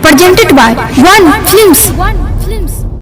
presented by One Films.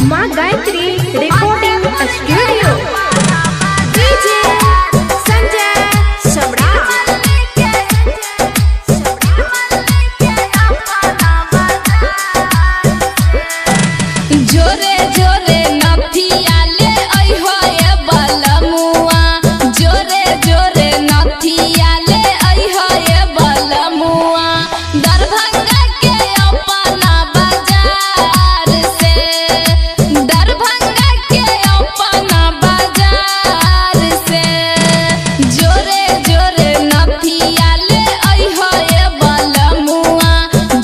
Maa Gayatri recording studio DJ Sanjay Samrat. जोरे जोरे नथिया ले अइहो ये बलमुआ, जोरे जोरे नथिया ले अइहो ये बलमुआ, दरभंगा के अपना बाजार से, दरभंगा के अपना बाजार से, जोरे जोरे नथिया ले अइहो ये बलमुआ,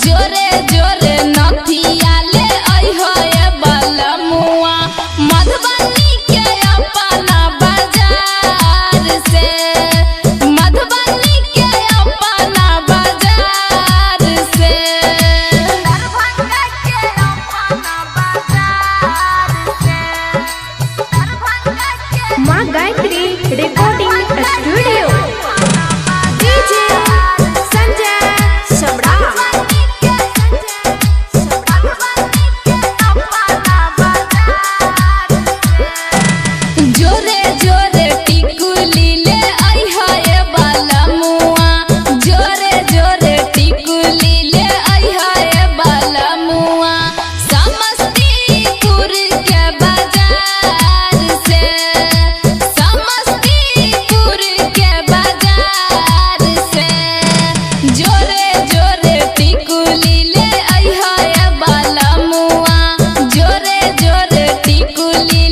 जोरे जोरे नथिया ले अइहो ये बलमुआ, मधुबनी के अपना बाजार से, मधुबनी के अपना बाजार से, दरभंगा के अपना बाजार से, दरभंगा के Maa Gayatri recording studio DJ Sanjay Samrat. जोरे जोरे टिकुली ले अइहो ये बलमुआ, जोरे जोरे टिकुली ले अइहो ये बलमुआ, समस्तीपुर के बाजार से, समस्तीपुर के बाजार से, जोरे जोरे टिकुली ले अइहो ये बलमुआ, जोरे जोरे टिकुली